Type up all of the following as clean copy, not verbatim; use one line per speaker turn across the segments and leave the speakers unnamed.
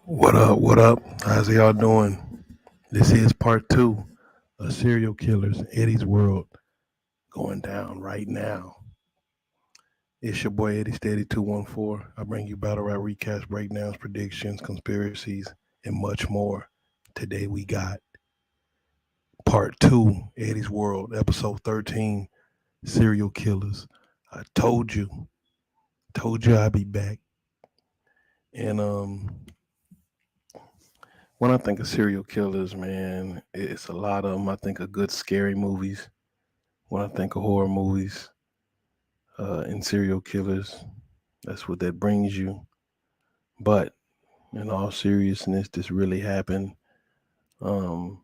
What up? What up? How's y'all doing? This is part two of Serial Killers, Eddie's World, going down right now. It's your boy Eddie Steady 214. I bring you battle rap recaps, breakdowns, predictions, conspiracies, and much more. Today we got part two, Eddie's World, episode 13, Serial Killers. I told you I'd be back. And when I think of serial killers, man, it's a lot of them. I think of good scary movies. When I think of horror movies and serial killers, that's what that brings you. But in all seriousness, this really happened. Um,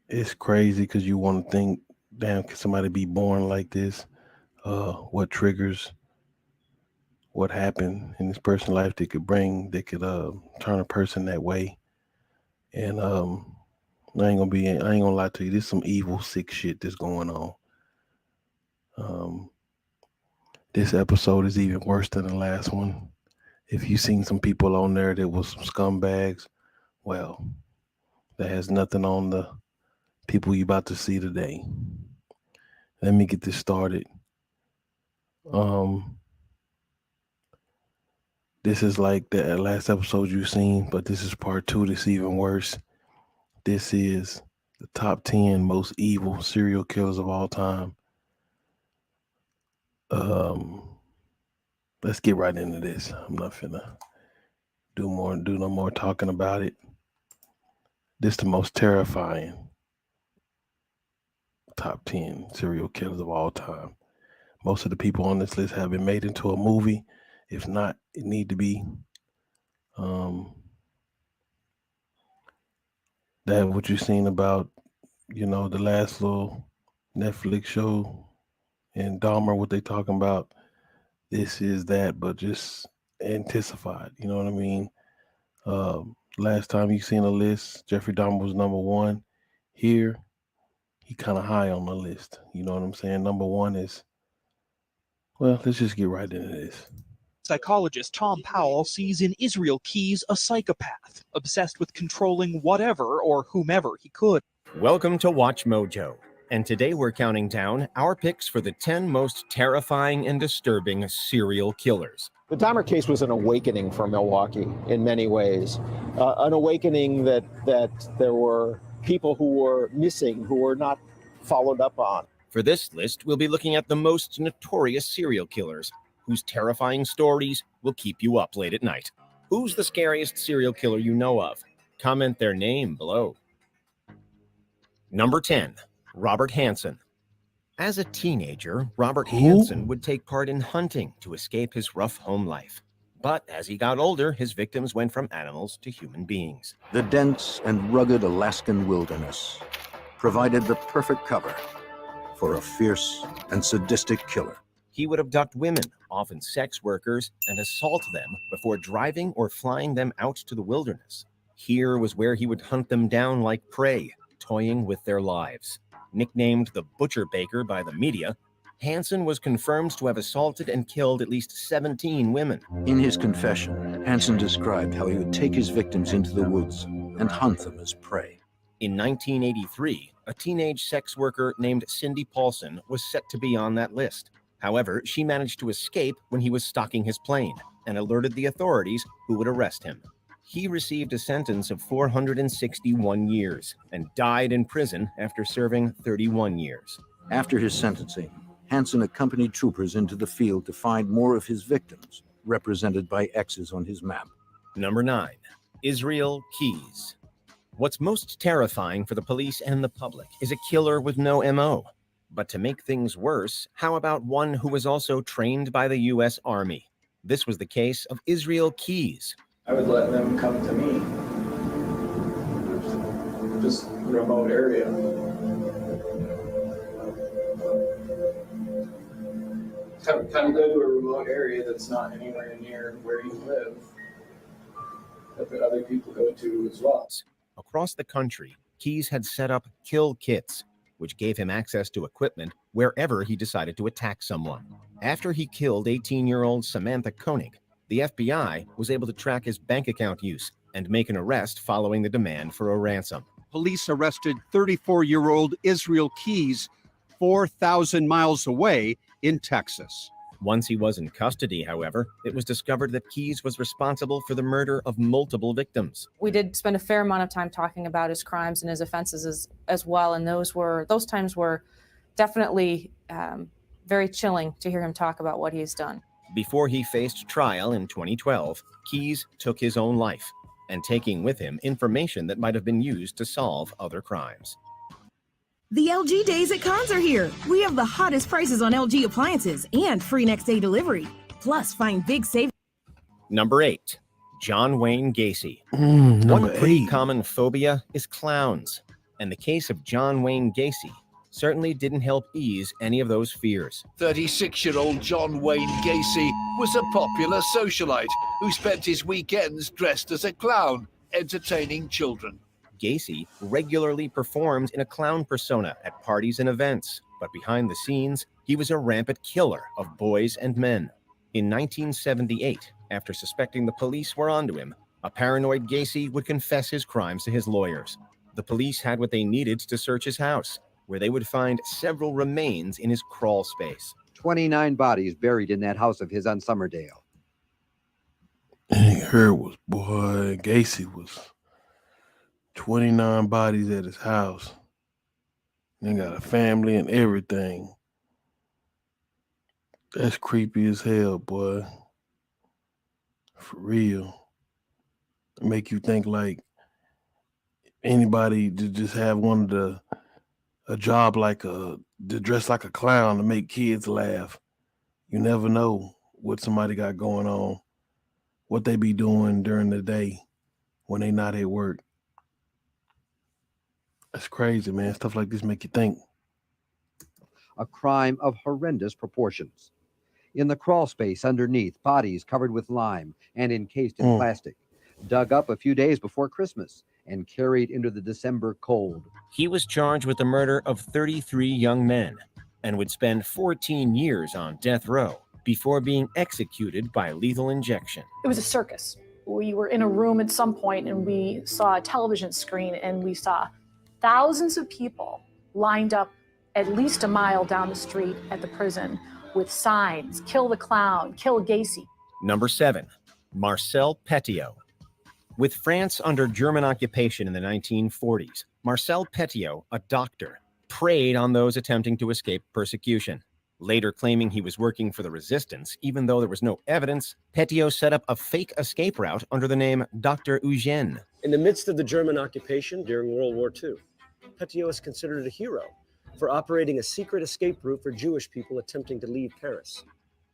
it's crazy because you want to think, damn, could somebody be born like this? What triggers? What happened in this person's life that could turn a person that way? And I ain't gonna lie to you. There's some evil, sick shit that's going on. Um, this episode is even worse than the last one. If you seen some people on there that was some scumbags, well, that has nothing on the people you about to see today. Let me get this started. Um, this is like the last episode you seen, but this is part two. This is even worse. This is the top 10 most evil serial killers of all time. Um, let's get right into this. I'm not finna do no more talking about it. This the most terrifying top 10 serial killers of all time. Most of the people on this list have been made into a movie. If not, it need to be. Um, that what you seen about, the last little Netflix show and Dahmer, what they talking about. This is that, but just intensified. You know what I mean? Last time you seen a list, Jeffrey Dahmer was number one. Here, he kind of high on the list. You know what I'm saying? Number one is, well, let's just get right into this.
Psychologist Tom Powell sees in Israel Keys a psychopath, obsessed with controlling whatever or whomever he could.
Welcome to Watch Mojo, and today we're counting down our picks for the 10 most terrifying and disturbing serial killers.
The Dahmer case was an awakening for Milwaukee in many ways, an awakening that there were people who were missing, who were not followed up on.
For this list, we'll be looking at the most notorious serial killers, whose terrifying stories will keep you up late at night. Who's the scariest serial killer you know of? Comment their name below. Number 10, Robert Hansen. As a teenager, Robert Hansen would take part in hunting to escape his rough home life. But as he got older, his victims went from animals to human beings.
The dense and rugged Alaskan wilderness provided the perfect cover for a fierce and sadistic killer.
He would abduct women, often sex workers, and assault them before driving or flying them out to the wilderness. Here was where he would hunt them down like prey, toying with their lives. Nicknamed the Butcher Baker by the media, Hansen was confirmed to have assaulted and killed at least 17 women.
In his confession, Hansen described how he would take his victims into the woods and hunt them as prey.
In 1983, a teenage sex worker named Cindy Paulson was set to be on that list. However, she managed to escape when he was stalking his plane and alerted the authorities, who would arrest him. He received a sentence of 461 years and died in prison after serving 31 years.
After his sentencing, Hansen accompanied troopers into the field to find more of his victims, represented by X's on his map.
Number 9, Israel Keys. What's most terrifying for the police and the public is a killer with no MO. But to make things worse, how about one who was also trained by the U.S. Army? This was the case of Israel Keys.
I would let them come to me. Just remote area. Kind of go to a remote area that's not anywhere near where you live, that other people go to as well.
Across the country, Keys had set up kill kits, which gave him access to equipment wherever he decided to attack someone. After he killed 18-year-old Samantha Koenig, The FBI was able to track his bank account use and make an arrest following the demand for a ransom.
Police arrested 34-year-old Israel Keys 4,000 miles away in Texas.
Once he was in custody, however, it was discovered that Keys was responsible for the murder of multiple victims.
We did spend a fair amount of time talking about his crimes and his offenses as well, and those times were definitely very chilling to hear him talk about what he's done.
Before he faced trial in 2012, Keys took his own life, and taking with him information that might have been used to solve other crimes.
The LG days at Cons are here. We have the hottest prices on LG appliances and free next day delivery. Plus, find big savings.
Number 8, John Wayne Gacy.
Number
One pretty
8.
common phobia is clowns, and the case of John Wayne Gacy certainly didn't help ease any of those fears.
36-year-old John Wayne Gacy was a popular socialite who spent his weekends dressed as a clown, entertaining children.
Gacy regularly performed in a clown persona at parties and events, but behind the scenes, he was a rampant killer of boys and men. In 1978, after suspecting the police were onto him, a paranoid Gacy would confess his crimes to his lawyers. The police had what they needed to search his house, where they would find several remains in his crawl space.
29 bodies buried in that house of his on Summerdale.
And her was, boy, Gacy was 29 bodies at his house. They got a family and everything. That's creepy as hell, boy. For real. Make you think like anybody to just have a job like to dress like a clown to make kids laugh. You never know what somebody got going on, what they be doing during the day when they not at work. That's crazy, man. Stuff like this make you think.
A crime of horrendous proportions. In the crawl space underneath, bodies covered with lime and encased in plastic, dug up a few days before Christmas and carried into the December cold.
He was charged with the murder of 33 young men and would spend 14 years on death row before being executed by lethal injection.
It was a circus. We were in a room at some point and we saw a television screen and we saw thousands of people lined up at least a mile down the street at the prison with signs, "Kill the clown, kill Gacy."
Number 7, Marcel Petiot. With France under German occupation in the 1940s, Marcel Petiot, a doctor, preyed on those attempting to escape persecution. Later claiming he was working for the resistance, even though there was no evidence, Petiot set up a fake escape route under the name Dr. Eugène.
In the midst of the German occupation during World War II, Petiot is considered a hero for operating a secret escape route for Jewish people attempting to leave Paris.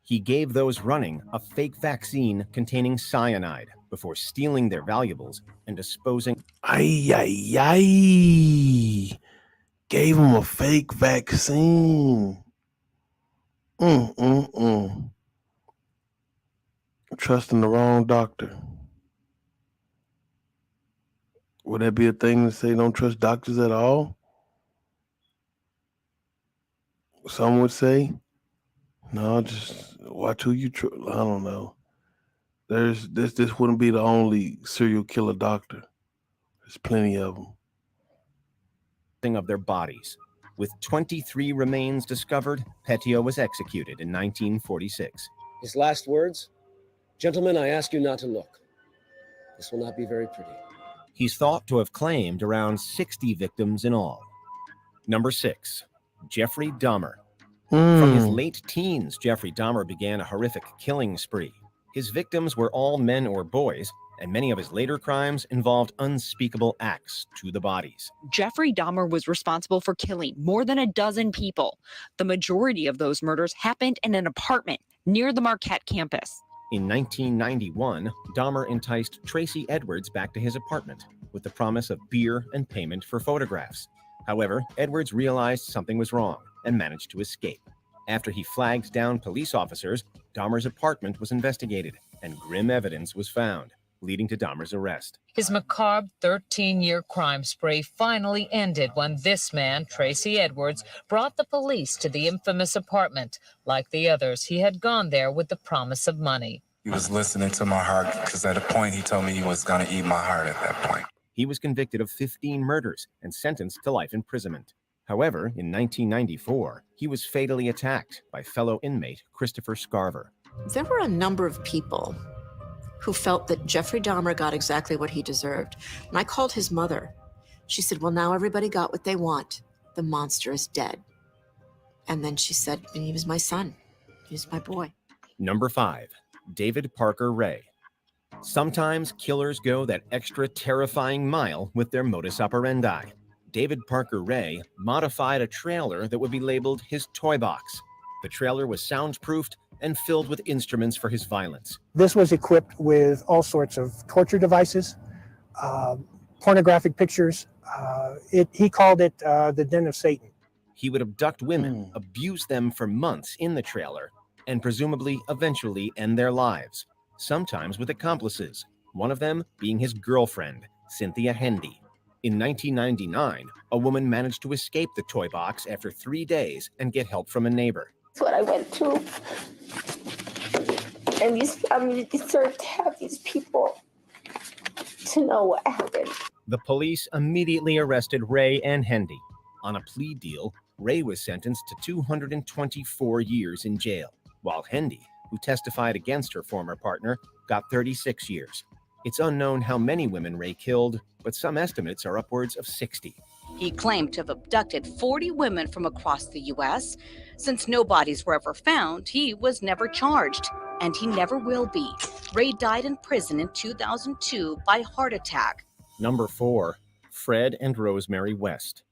He gave those running a fake vaccine containing cyanide before stealing their valuables and disposing.
Gave him a fake vaccine. Trusting the wrong doctor. Would that be a thing to say don't trust doctors at all? Some would say, no, just watch who you trust. I don't know. This wouldn't be the only serial killer doctor. There's plenty of them.
Of their bodies. With 23 remains discovered, Petiot was executed in 1946.
His last words, "Gentlemen, I ask you not to look. This will not be very pretty."
He's thought to have claimed around 60 victims in all. Number 6, Jeffrey Dahmer. From his late teens, Jeffrey Dahmer began a horrific killing spree. His victims were all men or boys, and many of his later crimes involved unspeakable acts to the bodies.
Jeffrey Dahmer was responsible for killing more than a dozen people. The majority of those murders happened in an apartment near the Marquette campus.
In 1991, Dahmer enticed Tracy Edwards back to his apartment with the promise of beer and payment for photographs. However, Edwards realized something was wrong and managed to escape. After he flagged down police officers, Dahmer's apartment was investigated and grim evidence was found, leading to Dahmer's arrest.
His macabre 13-year crime spree finally ended when this man, Tracy Edwards, brought the police to the infamous apartment. Like the others, he had gone there with the promise of money.
He was listening to my heart because at a point he told me he was going to eat my heart at that point.
He was convicted of 15 murders and sentenced to life imprisonment. However, in 1994, he was fatally attacked by fellow inmate Christopher Scarver.
There were a number of people who felt that Jeffrey Dahmer got exactly what he deserved. And I called his mother. She said, well, now everybody got what they want. The monster is dead. And then she said, he was my son. He was my boy.
Number 5, David Parker Ray. Sometimes killers go that extra terrifying mile with their modus operandi. David Parker Ray modified a trailer that would be labeled his toy box. The trailer was soundproofed and filled with instruments for his violence.
This was equipped with all sorts of torture devices, pornographic pictures. He called it the Den of Satan.
He would abduct women, abuse them for months in the trailer, and presumably eventually end their lives, sometimes with accomplices, one of them being his girlfriend, Cynthia Hendy. In 1999, a woman managed to escape the toy box after 3 days and get help from a neighbor.
That's what I went through. And these families deserve to have these people to know what happened.
The police immediately arrested Ray and Hendy. On a plea deal, Ray was sentenced to 224 years in jail, while Hendy, who testified against her former partner, got 36 years. It's unknown how many women Ray killed, but some estimates are upwards of 60.
He claimed to have abducted 40 women from across the U.S. Since no bodies were ever found, he was never charged, and he never will be. Ray died in prison in 2002 by heart attack.
Number 4, Fred and Rosemary West.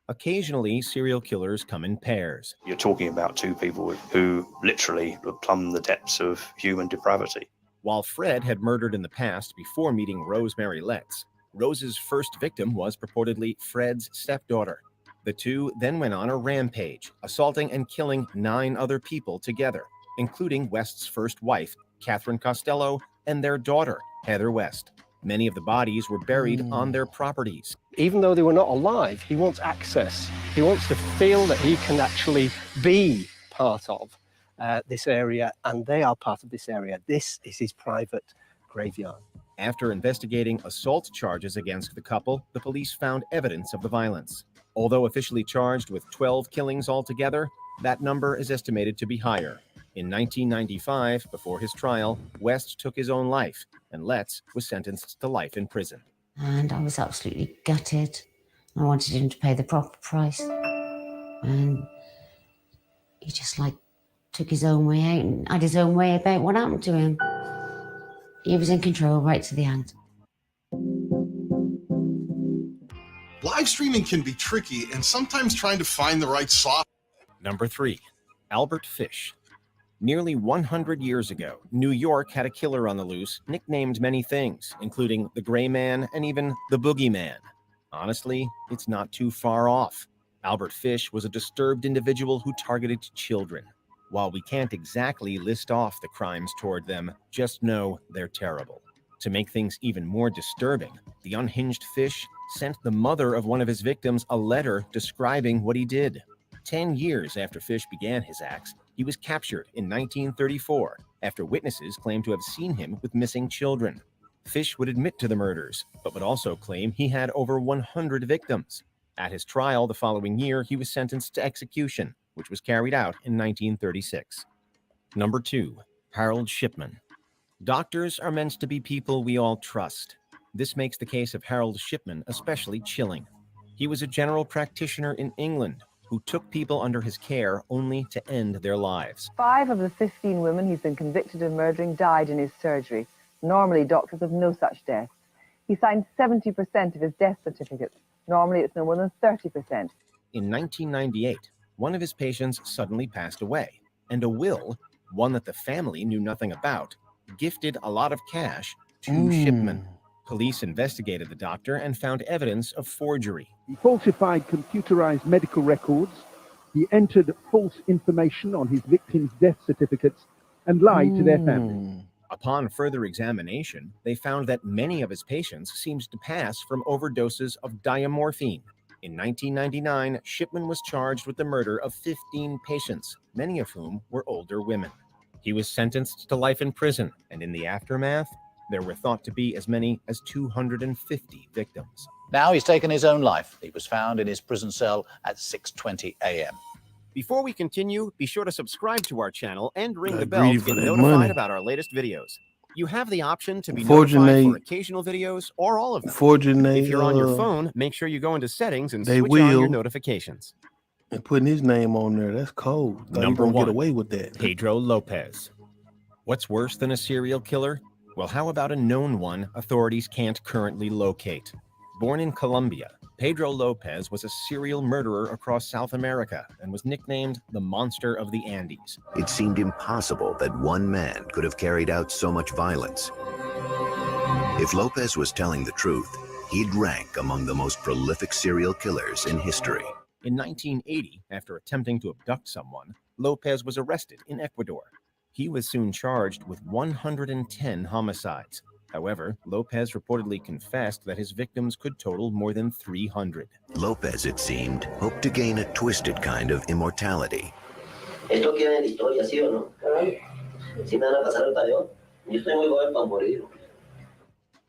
Occasionally, serial killers come in pairs.
You're talking about two people who literally plumb the depths of human depravity.
While Fred had murdered in the past before meeting Rosemary Letts, Rose's first victim was purportedly Fred's stepdaughter. The two then went on a rampage, assaulting and killing 9 other people together, including West's first wife, Catherine Costello, and their daughter, Heather West. Many of the bodies were buried on their properties.
Even though they were not alive, he wants access. He wants to feel that he can actually be part of this area, and they are part of this area. This is his private graveyard.
After investigating assault charges against the couple, the police found evidence of the violence. Although officially charged with 12 killings altogether, that number is estimated to be higher. In 1995, before his trial, West took his own life, and Letts was sentenced to life in prison.
And I was absolutely gutted. I wanted him to pay the proper price. And he just took his own way out and had his own way about what happened to him. He was in control right to the end.
Live streaming can be tricky, and sometimes trying to find the right software.
Number 3, Albert Fish. Nearly 100 years ago, New York had a killer on the loose, nicknamed many things, including the Gray Man and even the Boogeyman. Honestly, it's not too far off. Albert Fish was a disturbed individual who targeted children. While we can't exactly list off the crimes toward them, just know they're terrible. To make things even more disturbing, the unhinged Fish sent the mother of one of his victims a letter describing what he did. 10 years after Fish began his acts, he was captured in 1934 after witnesses claimed to have seen him with missing children. Fish would admit to the murders, but would also claim he had over 100 victims. At his trial the following year, he was sentenced to execution, which was carried out in 1936. Number 2, Harold Shipman. Doctors are meant to be people we all trust. This makes the case of Harold Shipman especially chilling. He was a general practitioner in England who took people under his care only to end their lives.
5 of the 15 women he's been convicted of murdering died in his surgery. Normally, doctors have no such deaths. He signed 70% of his death certificates. Normally, it's no more than 30%.
In 1998, one of his patients suddenly passed away, and a will, one that the family knew nothing about, gifted a lot of cash to Shipman. Police investigated the doctor and found evidence of forgery.
He falsified computerized medical records. He entered false information on his victims' death certificates and lied to their families.
Upon further examination, they found that many of his patients seemed to pass from overdoses of diamorphine. In 1999, Shipman was charged with the murder of 15 patients, many of whom were older women. He was sentenced to life in prison, and in the aftermath, there were thought to be as many as 250 victims.
Now he's taken his own life. He was found in his prison cell at 6:20 a.m.
Before we continue, be sure to subscribe to our channel and ring the
Got
bell to
greedy
get
for that
notified
money.
about our latest videos. You have the option to be
Unfortunately-
notified for occasional videos or all of them.
Unfortunately,
If you're on your phone, make sure you go into settings and
they
switch on your
will.
notifications.
And putting his name on there, that's cold. Thought he
Number
gonna get
one,
away with that.
Pedro Lopez. What's worse than a serial killer? Well, how about a known one authorities can't currently locate? Born in Colombia, Pedro Lopez was a serial murderer across South America and was nicknamed the Monster of the Andes.
It seemed impossible that one man could have carried out so much violence. If Lopez was telling the truth, he'd rank among the most prolific serial killers in history.
In 1980, after attempting to abduct someone, Lopez was arrested in Ecuador. He was soon charged with 110 homicides. However, Lopez reportedly confessed that his victims could total more than 300.
Lopez, it seemed, hoped to gain a twisted kind of immortality.
Esto queda en la historia, ¿sí o no? Si me van a pasar el talión, yo estoy muy joven para morir.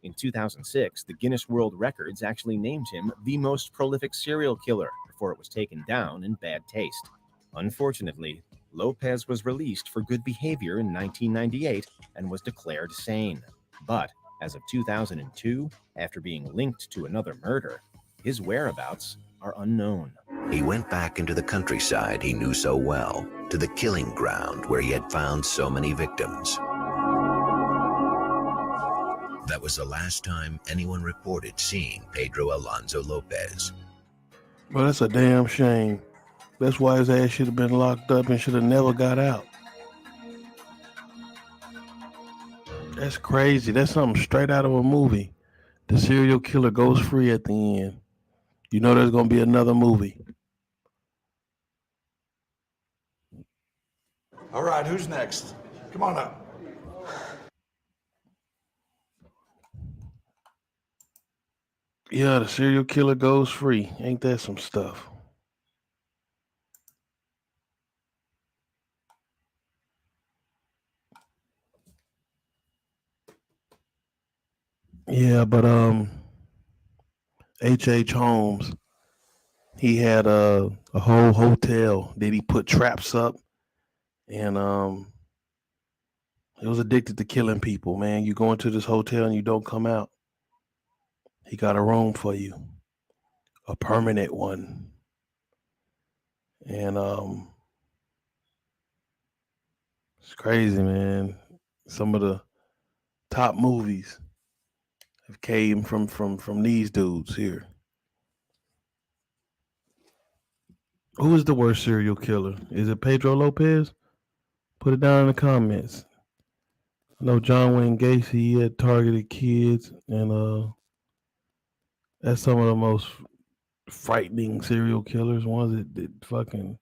In 2006, the Guinness World Records actually named him the most prolific serial killer before it was taken down in bad taste. Unfortunately, Lopez was released for good behavior in 1998 and was declared sane. But as of 2002, after being linked to another murder, his whereabouts are unknown.
He went back into the countryside he knew so well, to the killing ground where he had found so many victims. That was the last time anyone reported seeing Pedro Alonso Lopez.
Well, that's a damn shame. That's why his ass should have been locked up and should have never got out. That's crazy. That's something straight out of a movie. The serial killer goes free at the end. You know there's going to be another movie.
All right, who's next? Come on up.
Yeah, the serial killer goes free. Ain't that some stuff? Yeah, but H.H. Holmes, he had a whole hotel that he put traps up, and he was addicted to killing people, man. You go into this hotel and you don't come out. He got a room for you, a permanent one. And it's crazy, man. Some of the top movies have came from these dudes here. Who is the worst serial killer? Is it Pedro Lopez? Put it down in the comments. I know John Wayne Gacy, he had targeted kids, and that's some of the most frightening serial killers, ones that fucking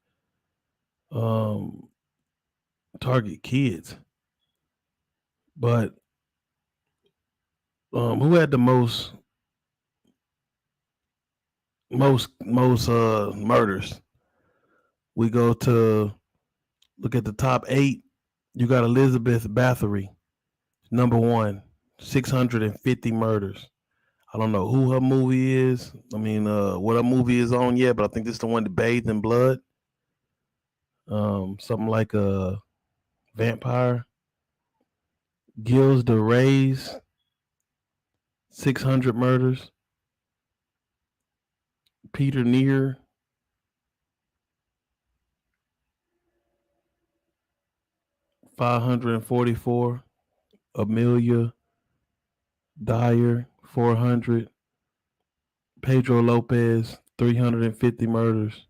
target kids. But who had the most murders? We go to look at the top 8. You got Elizabeth Bathory, number 1, 650 murders. I don't know who her movie is. I mean, what her movie is on yet, but I think this is the one that bathed in blood. Something like a vampire. Gilles de Reyes, 600 murders. Peter Neer, 544. Amelia Dyer, 400. Pedro Lopez, 350 murders.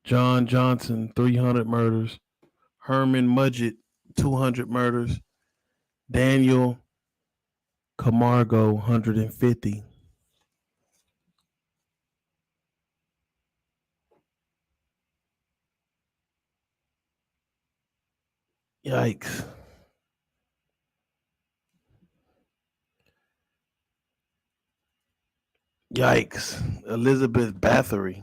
John Johnson, 300 murders. Herman Mudgett, 200 murders. Daniel Camargo, 150. Yikes. Yikes. Elizabeth Bathory.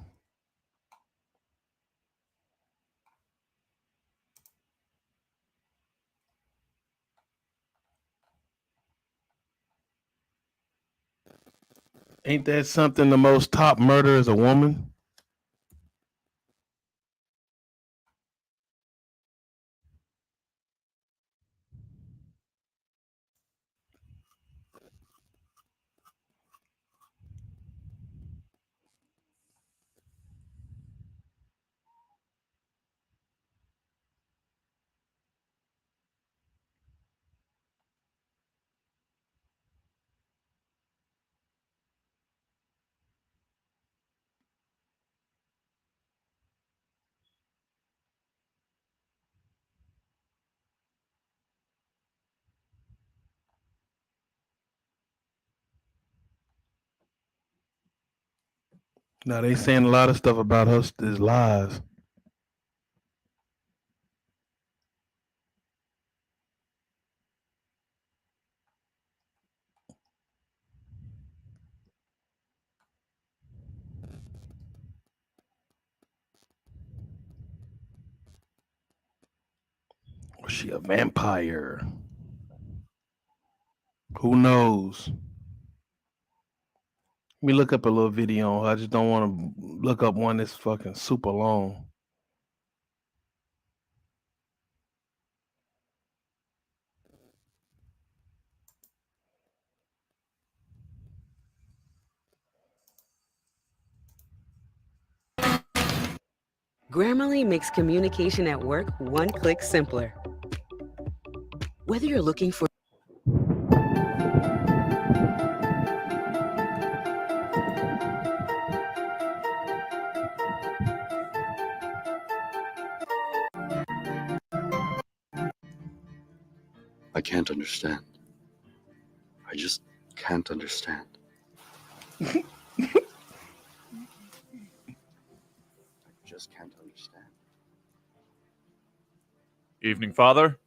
Ain't that something? The most top murder is a woman. Now they saying a lot of stuff about us is lies. Was she a vampire? Who knows? Let me look up a little video. I just don't want to look up one that's fucking super long.
Grammarly makes communication at work one click simpler. Whether you're looking for
I can't understand. I just can't understand. I just can't understand.
Evening, Father.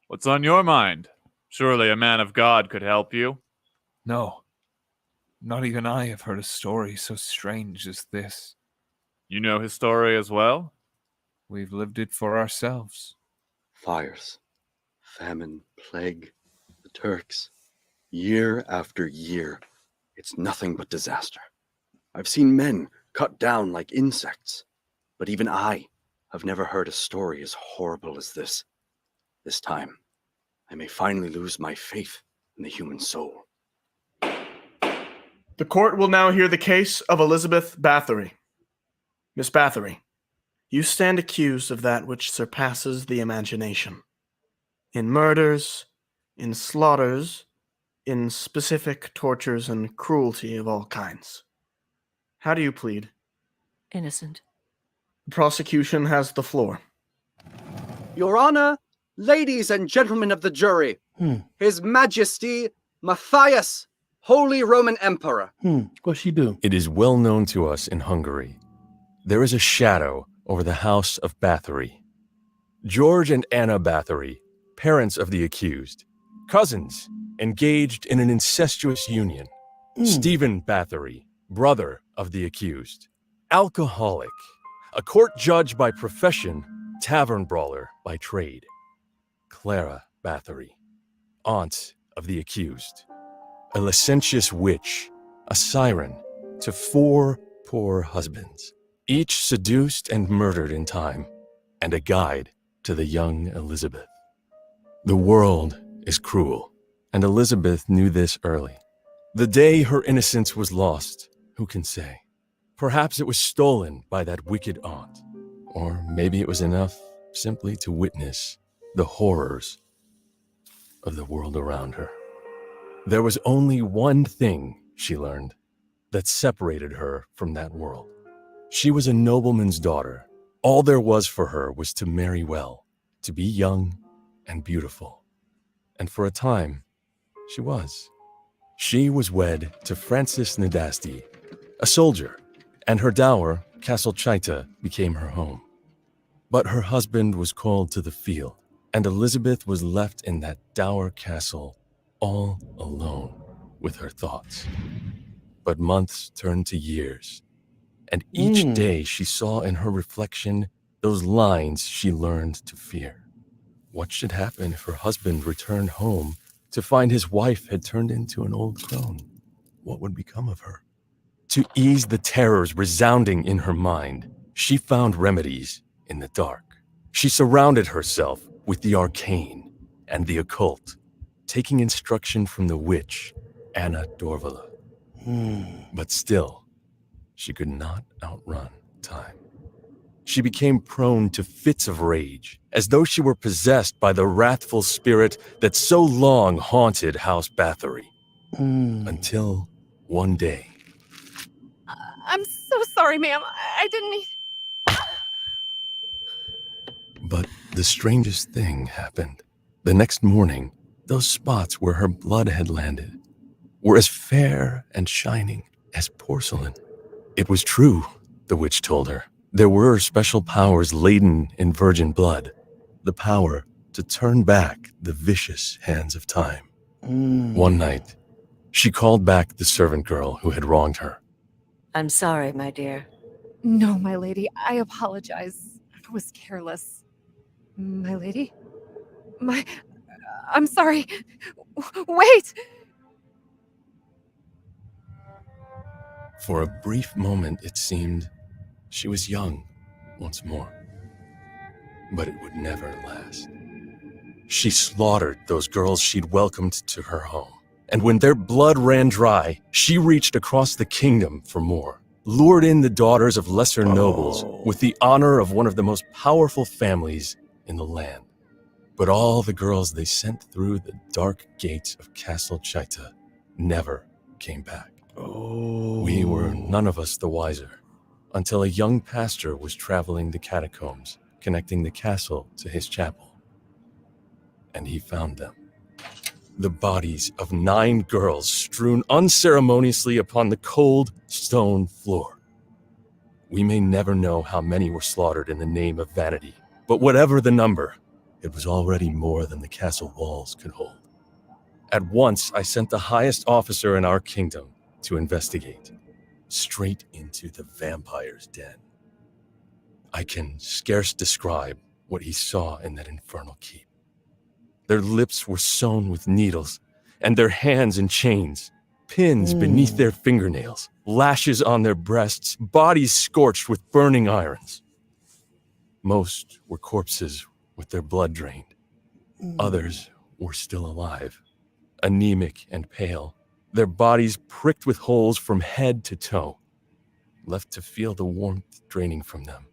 What's on your mind? Surely a man of God could help you.
No. Not even I have heard a story so strange as this.
You know his story as well?
We've lived it for ourselves.
Fires, famine, plague, the Turks. Year after year, it's nothing but disaster. I've seen men cut down like insects, but even I have never heard a story as horrible as this. This time, I may finally lose my faith in the human soul.
The court will now hear the case of Elizabeth Bathory. Miss Bathory, you stand accused of that which surpasses the imagination. In murders, in slaughters, in specific tortures and cruelty of all kinds. How do you plead?
Innocent.
The prosecution has the floor.
Your Honor, ladies and gentlemen of the jury, His Majesty Matthias, Holy Roman Emperor.
What's she do?
It is well known to us in Hungary. There is a shadow over the house of Bathory. George and Anna Bathory, parents of the accused, cousins, engaged in an incestuous union. Stephen Bathory, brother of the accused. Alcoholic, a court judge by profession, tavern brawler by trade. Clara Bathory, aunt of the accused. A licentious witch, a siren to 4 poor husbands, each seduced and murdered in time, and a guide to the young Elizabeth. The world is cruel, and Elizabeth knew this early. The day her innocence was lost, who can say? Perhaps it was stolen by that wicked aunt, or maybe it was enough simply to witness the horrors of the world around her. There was only one thing, she learned, that separated her from that world. She was a nobleman's daughter. All there was for her was to marry well, to be young and beautiful. And for a time, she was. She was wed to Francis Nadasti, a soldier, and her dower, Castle Chaita, became her home. But her husband was called to the field, and Elizabeth was left in that dour castle all alone with her thoughts. But months turned to years, and each day she saw in her reflection those lines she learned to fear. What should happen if her husband returned home to find his wife had turned into an old crone? what would become of her? To ease the terrors resounding in her mind, she found remedies in the dark. She surrounded herself with the arcane and the occult, taking instruction from the witch, Anna Dorvala. But still, she could not outrun time. She became prone to fits of rage, as though she were possessed by the wrathful spirit that so long haunted House Bathory. Until one day.
I'm so sorry, ma'am. I didn't mean...
But the strangest thing happened. The next morning, those spots where her blood had landed were as fair and shining as porcelain. It was true, the witch told her. There were special powers laden in virgin blood, the power to turn back the vicious hands of time. One night, she called back the servant girl who had wronged her.
I'm sorry, my dear.
No, my lady, I apologize. I was careless. My lady? I'm sorry. Wait!
For a brief moment, it seemed she was young once more. But it would never last. She slaughtered those girls she'd welcomed to her home. And when their blood ran dry, she reached across the kingdom for more, lured in the daughters of lesser nobles with the honor of one of the most powerful families in the land. But all the girls they sent through the dark gates of Castle Chaita never came back. We were none of us the wiser until a young pastor was traveling the catacombs, connecting the castle to his chapel. And he found them. The bodies of 9 girls strewn unceremoniously upon the cold stone floor. We may never know how many were slaughtered in the name of vanity, but whatever the number, it was already more than the castle walls could hold. At once, I sent the highest officer in our kingdom to investigate, straight into the vampire's den. I can scarce describe what he saw in that infernal keep. Their lips were sewn with needles, and their hands in chains, pins beneath their fingernails, lashes on their breasts, bodies scorched with burning irons. Most were corpses with their blood drained. Others were still alive, anemic and pale, their bodies pricked with holes from head to toe, left to feel the warmth draining from them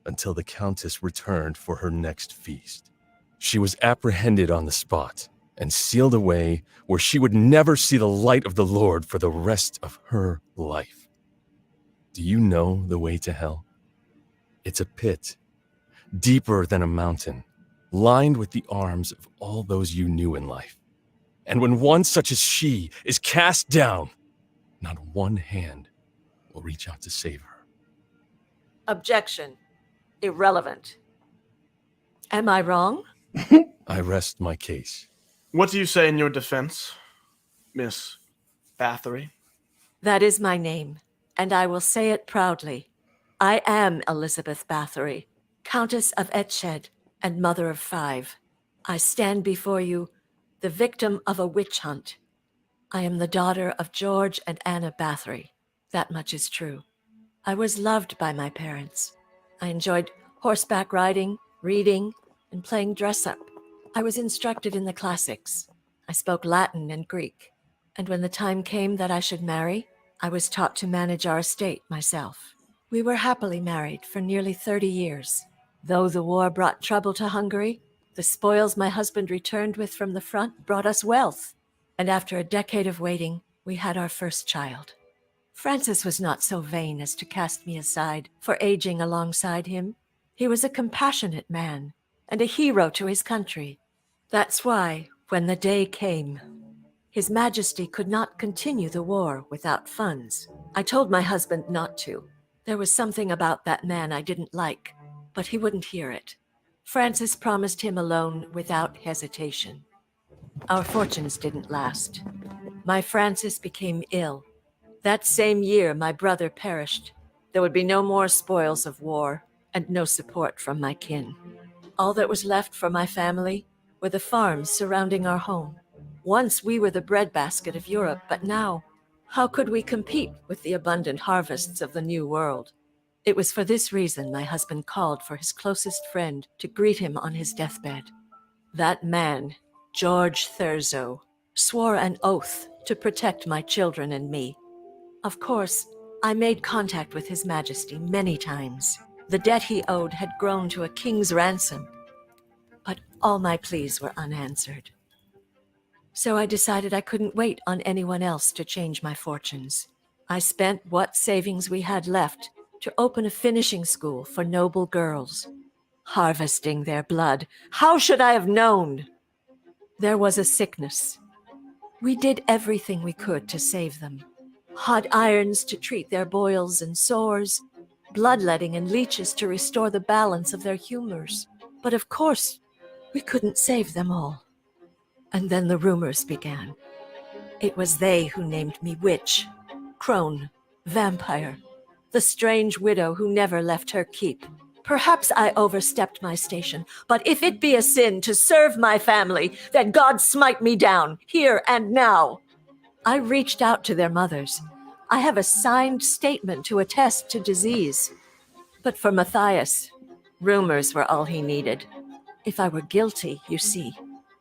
until the Countess returned for her next feast. She was apprehended on the spot and sealed away where she would never see the light of the Lord for the rest of her life. Do you know the way to hell? It's a pit, deeper than a mountain, lined with the arms of all those you knew in life. And when one such as she is cast down, not one hand will reach out to save her.
Objection. Irrelevant. Am I wrong?
I rest my case.
What do you say in your defense, Miss Bathory?
That is my name, and I will say it proudly. I am Elizabeth Bathory, Countess of Etched and mother of 5. I stand before you, the victim of a witch hunt. I am the daughter of George and Anna Bathory. That much is true. I was loved by my parents. I enjoyed horseback riding, reading, and playing dress-up. I was instructed in the classics. I spoke Latin and Greek. And when the time came that I should marry, I was taught to manage our estate myself. We were happily married for nearly 30 years. Though the war brought trouble to Hungary, the spoils my husband returned with from the front brought us wealth. And after a decade of waiting, we had our first child. Francis was not so vain as to cast me aside for aging alongside him. He was a compassionate man and a hero to his country. That's why, when the day came, His Majesty could not continue the war without funds. I told my husband not to. There was something about that man I didn't like, but he wouldn't hear it. Francis promised him a loan without hesitation. Our fortunes didn't last. My Francis became ill. That same year, my brother perished. There would be no more spoils of war and no support from my kin. All that was left for my family were the farms surrounding our home. Once we were the breadbasket of Europe, but now How could we compete with the abundant harvests of the New World? It was for this reason my husband called for his closest friend to greet him on his deathbed. That man, George Thurzo, swore an oath to protect my children and me. Of course, I made contact with His Majesty many times. The debt he owed had grown to a king's ransom, but all my pleas were unanswered. So I decided I couldn't wait on anyone else to change my fortunes. I spent what savings we had left to open a finishing school for noble girls. Harvesting their blood. How should I have known? There was a sickness. We did everything we could to save them. Hot irons to treat their boils and sores, bloodletting and leeches to restore the balance of their humors. But of course, we couldn't save them all. And then the rumors began. It was they who named me witch, crone, vampire, the strange widow who never left her keep. Perhaps I overstepped my station, but if it be a sin to serve my family, then God smite me down, here and now. I reached out to their mothers. I have a signed statement to attest to disease. But for Matthias, rumors were all he needed. If I were guilty, you see,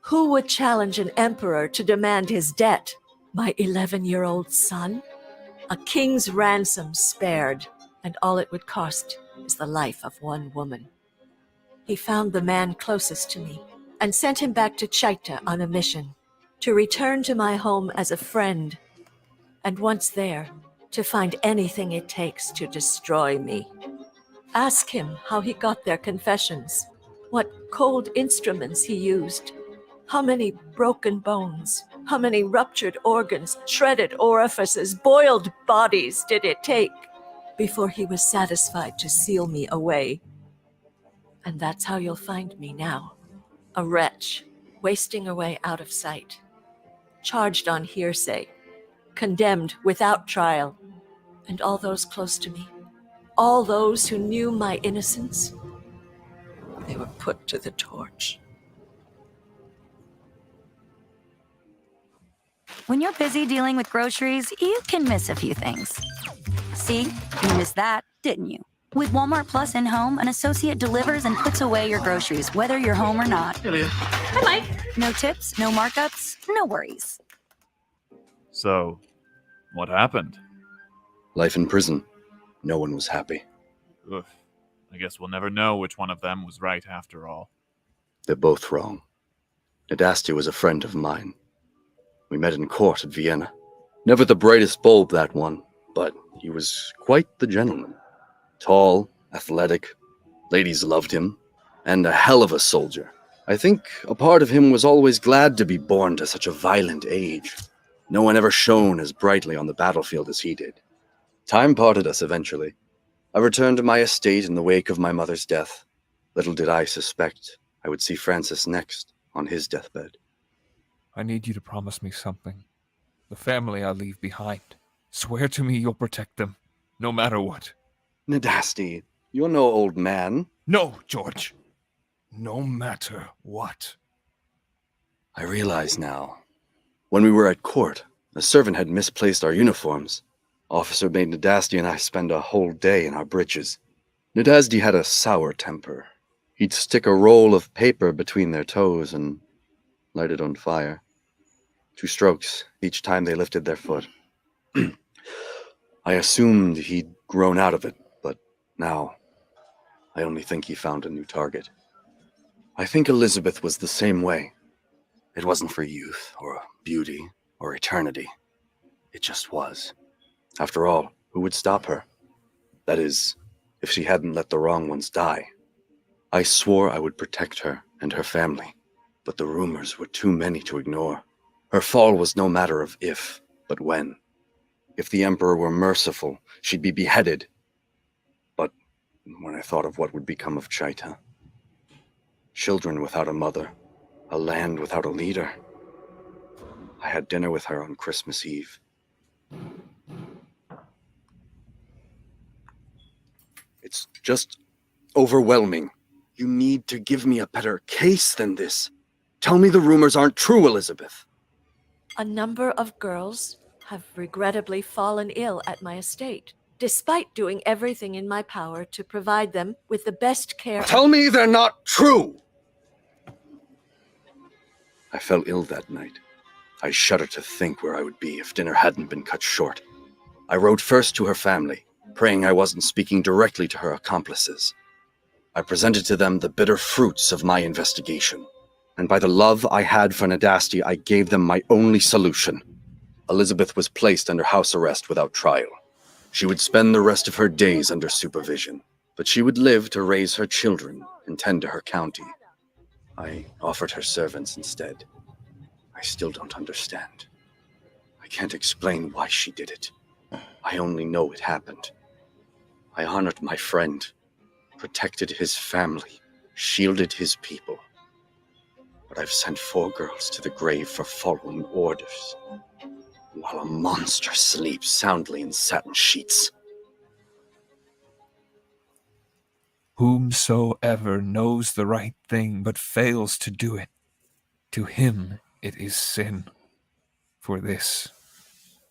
who would challenge an emperor to demand his debt? My 11-year-old son? A king's ransom spared, and all it would cost is the life of one woman. He found the man closest to me and sent him back to Chaita on a mission, to return to my home as a friend, and once there, to find anything it takes to destroy me. Ask him how he got their confessions, what cold instruments he used, how many broken bones, how many ruptured organs, shredded orifices, boiled bodies did it take before he was satisfied to seal me away. And that's how you'll find me now, a wretch, wasting away out of sight, charged on hearsay, condemned without trial, and all those close to me, all those who knew my innocence, they were put to the torch.
When you're busy dealing with groceries, you can miss a few things. See, you missed that, didn't you? With Walmart Plus in-home, an associate delivers and puts away your groceries, whether you're home or not.
Hey, Leah.
Hi, Mike. No tips, no markups, no worries.
So, what happened?
Life in prison. No one was happy.
Oof. I guess we'll never know which one of them was right after all.
They're both wrong. Nadasti was a friend of mine. We met in court at Vienna. Never the brightest bulb, that one, but he was quite the gentleman. Tall, athletic, ladies loved him, and a hell of a soldier. I think a part of him was always glad to be born to such a violent age. No one ever shone as brightly on the battlefield as he did. Time parted us eventually. I returned to my estate in the wake of my mother's death. Little did I suspect I would see Francis next on his deathbed.
I need you to promise me something. The family I leave behind. Swear to me you'll protect them, no matter what.
Nadasti, you're no old man.
No, George. No matter what.
I realize now. When we were at court, a servant had misplaced our uniforms. Officer made Nadasti and I spend a whole day in our breeches. Nadasti had a sour temper. He'd stick a roll of paper between their toes and light it on fire. 2 strokes each time they lifted their foot. I assumed he'd grown out of it, but now I only think he found a new target. I think Elizabeth was the same way. It wasn't for youth, or beauty, or eternity. It just was. After all, who would stop her? That is, if she hadn't let the wrong ones die. I swore I would protect her and her family, but the rumors were too many to ignore. Her fall was no matter of if, but when. If the Emperor were merciful, she'd be beheaded. But when I thought of what would become of Chaita, children without a mother, a land without a leader, I had dinner with her on Christmas Eve. It's just overwhelming. You need to give me a better case than this. Tell me the rumors aren't true, Elizabeth.
A number of girls have regrettably fallen ill at my estate, despite doing everything in my power to provide them with the best care.
Tell me they're not true! I fell ill that night. I shudder to think where I would be if dinner hadn't been cut short. I wrote first to her family, praying I wasn't speaking directly to her accomplices. I presented to them the bitter fruits of my investigation, and by the love I had for Nadasti, I gave them my only solution. Elizabeth was placed under house arrest without trial. She would spend the rest of her days under supervision, but she would live to raise her children and tend to her county. I offered her servants instead. I still don't understand. I can't explain why she did it. I only know it happened. I honored my friend, protected his family, shielded his people. But I've sent 4 girls to the grave for following orders, while a monster sleeps soundly in satin sheets.
Whomsoever knows the right thing but fails to do it, to him it is sin. For this,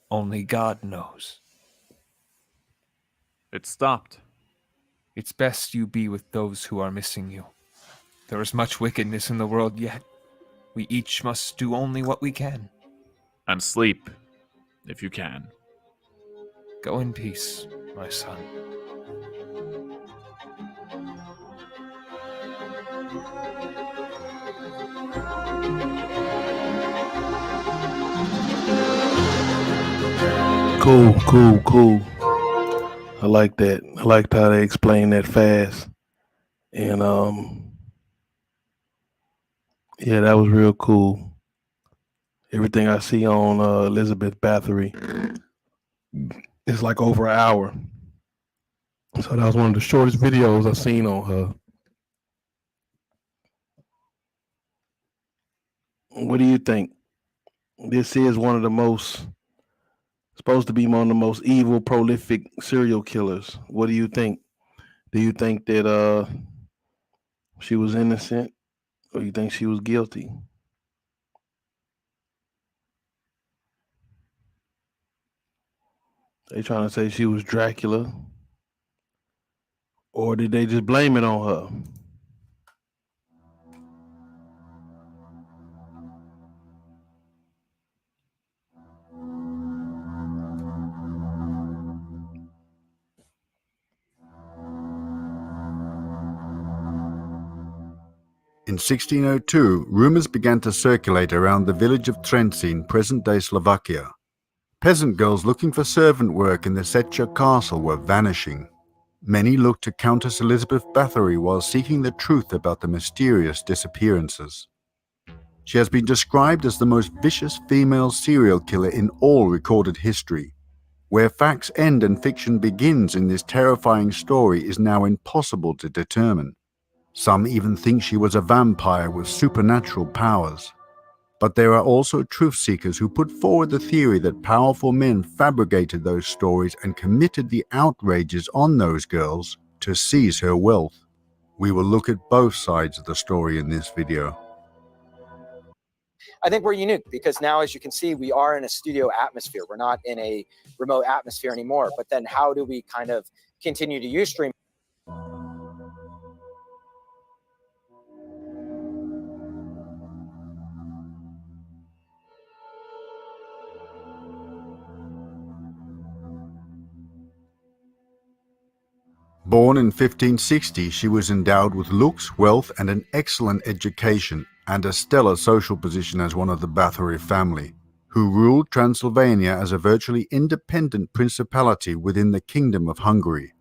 only God knows.
It stopped.
It's best you be with those who are missing you. There is much wickedness in the world yet. We each must do only what we can.
And sleep, if you can.
Go in peace, my son.
Cool. I like that. I liked how they explained that fast. And yeah, that was real cool. Everything I see on Elizabeth Bathory is like over an hour. So that was one of the shortest videos I've seen on her. What do you think? This is supposed to be one of the most evil, prolific serial killers. What do you think? Do you think that she was innocent, or you think she was guilty? They trying to say she was Dracula, or did they just blame it on her?
In 1602, rumours began to circulate around the village of Trenčín, present-day Slovakia. Peasant girls looking for servant work in the Secha castle were vanishing. Many looked to Countess Elizabeth Bathory while seeking the truth about the mysterious disappearances. She has been described as the most vicious female serial killer in all recorded history. Where facts end and fiction begins in this terrifying story is now impossible to determine. Some even think she was a vampire with supernatural powers. But there are also truth seekers who put forward the theory that powerful men fabricated those stories and committed the outrages on those girls to seize her wealth. We will look at both sides of the story in this video.
I think we're unique because now, as you can see, we are in a studio atmosphere. We're not in a remote atmosphere anymore. But then how do we kind of continue to use streaming?
Born in 1560, she was endowed with looks, wealth, and an excellent education, and a stellar social position as one of the Bathory family, who ruled Transylvania as a virtually independent principality within the Kingdom of Hungary.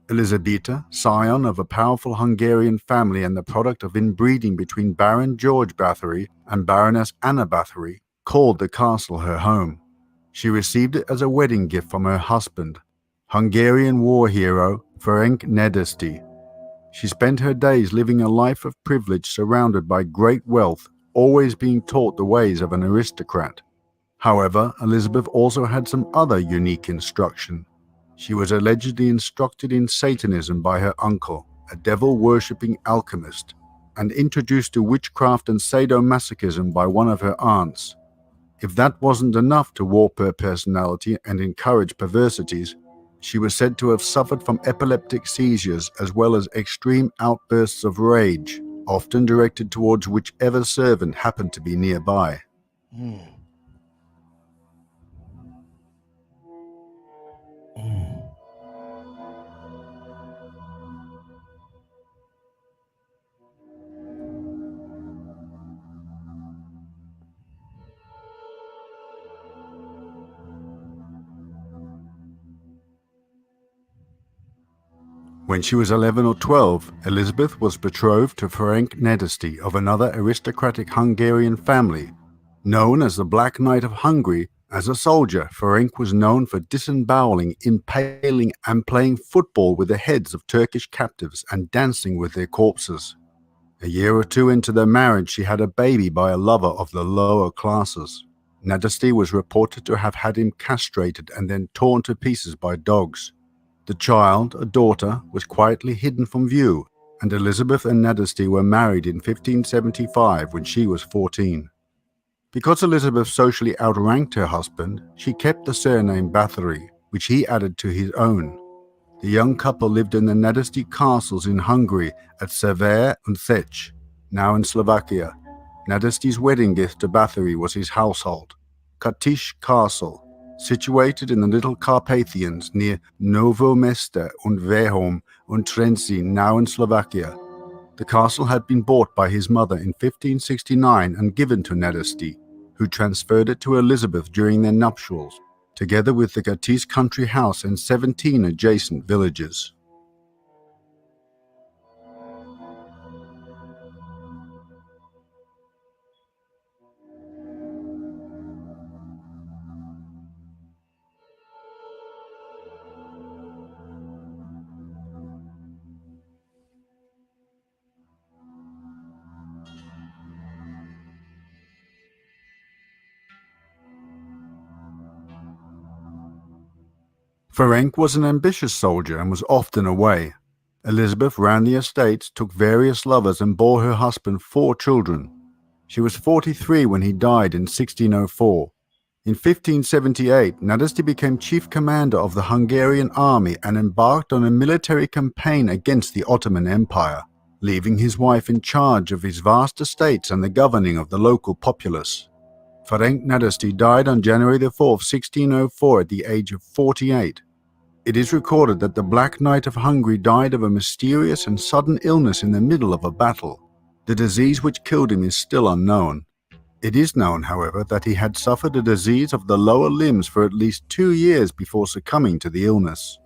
Elisabeta, scion of a powerful Hungarian family and the product of inbreeding between Baron George Bathory and Baroness Anna Bathory, called the castle her home. She received it as a wedding gift from her husband, Hungarian war hero Ferenc Nedesty. She spent her days living a life of privilege surrounded by great wealth, always being taught the ways of an aristocrat. However, Elizabeth also had some other unique instruction. She was allegedly instructed in Satanism by her uncle, a devil-worshipping alchemist, and introduced to witchcraft and sadomasochism by one of her aunts. If that wasn't enough to warp her personality and encourage perversities, she was said to have suffered from epileptic seizures as well as extreme outbursts of rage, often directed towards whichever servant happened to be nearby. When she was 11 or 12, Elizabeth was betrothed to Ferenc Nedesty of another aristocratic Hungarian family. Known as the Black Knight of Hungary, as a soldier, Ferenc was known for disemboweling, impaling, and playing football with the heads of Turkish captives and dancing with their corpses. A year or two into their marriage, she had a baby by a lover of the lower classes. Nedesty was reported to have had him castrated and then torn to pieces by dogs. The child, a daughter, was quietly hidden from view, and Elizabeth and Nedesty were married in 1575 when she was 14. Because Elizabeth socially outranked her husband, she kept the surname Bathory, which he added to his own. The young couple lived in the Nedesty castles in Hungary at Sever and Szech, now in Slovakia. Nedesty's wedding gift to Bathory was his household, Katish Castle, situated in the Little Carpathians near Novo Mesto und Vehom und Trenčín, now in Slovakia. The castle had been bought by his mother in 1569 and given to Nedesty, who transferred it to Elizabeth during their nuptials, together with the Katish country house and 17 adjacent villages. Ferenc was an ambitious soldier and was often away. Elizabeth ran the estates, took various lovers, and bore her husband 4 children. She was 43 when he died in 1604. In 1578, Nadesty became chief commander of the Hungarian army and embarked on a military campaign against the Ottoman Empire, leaving his wife in charge of his vast estates and the governing of the local populace. Ferenc Nadesty died on January 4, 1604 at the age of 48. It is recorded that the Black Knight of Hungary died of a mysterious and sudden illness in the middle of a battle. The disease which killed him is still unknown. It is known, however, that he had suffered a disease of the lower limbs for at least 2 years before succumbing to the illness.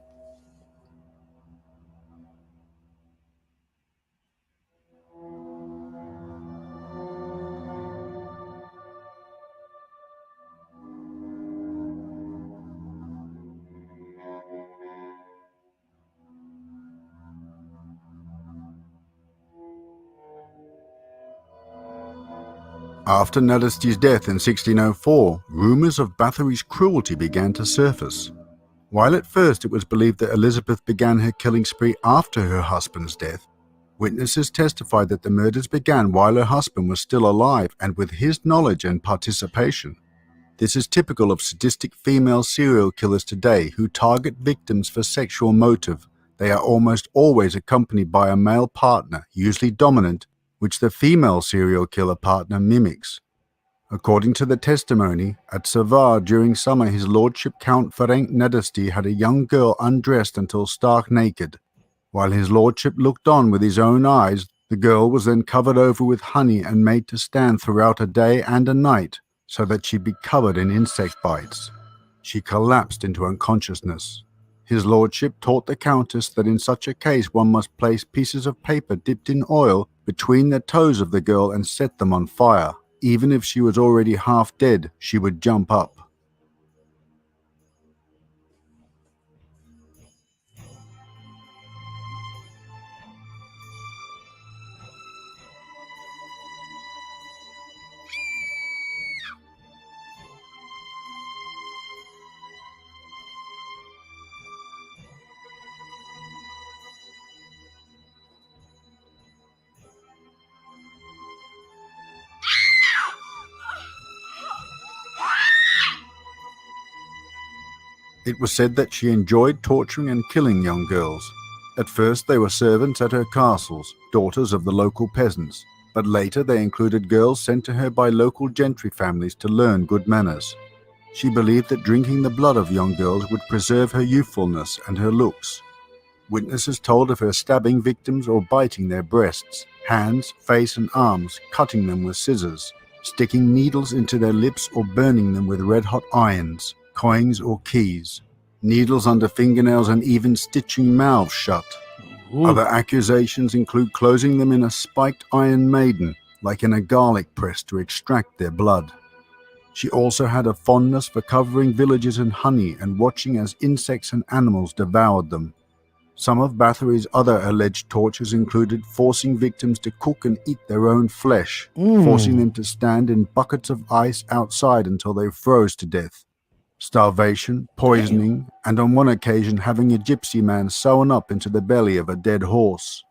After Nadesty's death in 1604, rumours of Bathory's cruelty began to surface. While at first it was believed that Elizabeth began her killing spree after her husband's death, witnesses testified that the murders began while her husband was still alive and with his knowledge and participation. This is typical of sadistic female serial killers today who target victims for sexual motive. They are almost always accompanied by a male partner, usually dominant, which the female serial killer partner mimics. According to the testimony, at Savar during summer his lordship Count Ferenc Nedesty had a young girl undressed until stark naked. While his lordship looked on with his own eyes, the girl was then covered over with honey and made to stand throughout a day and a night, so that she'd be covered in insect bites. She collapsed into unconsciousness. His lordship taught the countess that in such a case one must place pieces of paper dipped in oil between the toes of the girl and set them on fire. Even if she was already half dead, she would jump up. It was said that she enjoyed torturing and killing young girls. At first they were servants at her castles, daughters of the local peasants, but later they included girls sent to her by local gentry families to learn good manners. She believed that drinking the blood of young girls would preserve her youthfulness and her looks. Witnesses told of her stabbing victims or biting their breasts, hands, face and arms, cutting them with scissors, sticking needles into their lips or burning them with red-hot irons, coins or keys, needles under fingernails and even stitching mouths shut. Other accusations include closing them in a spiked iron maiden, like in a garlic press to extract their blood. She also had a fondness for covering villages in honey and watching as insects and animals devoured them. Some of Bathory's other alleged tortures included forcing victims to cook and eat their own flesh, forcing them to stand in buckets of ice outside until they froze to death, starvation, poisoning, and on one occasion having a gypsy man sewn up into the belly of a dead horse.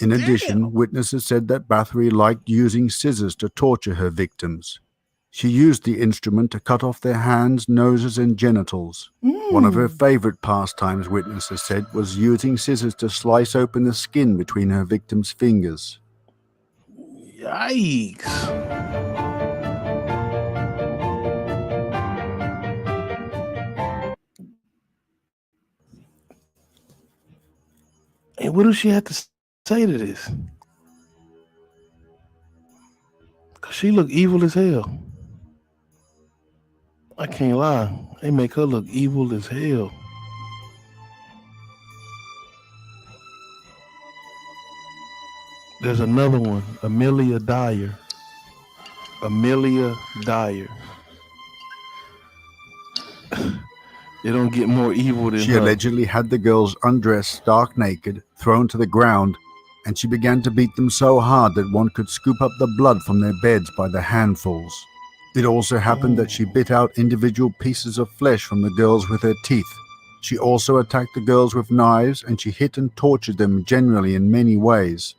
In addition, witnesses said that Bathory liked using scissors to torture her victims. She used the instrument to cut off their hands, noses, and genitals. One of her favorite pastimes, witnesses said, was using scissors to slice open the skin between her victims' fingers.
Yikes. And what does she have to say to this? Cause she look evil as hell. I can't lie. They make her look evil as hell. There's another one, Amelia Dyer. Amelia Dyer. They don't get more evil than
She
her.
allegedly had the girls undressed stark naked, thrown to the ground, and she began to beat them so hard that one could scoop up the blood from their beds by the handfuls. It also happened that she bit out individual pieces of flesh from the girls with her teeth. She also attacked the girls with knives, and she hit and tortured them generally in many ways.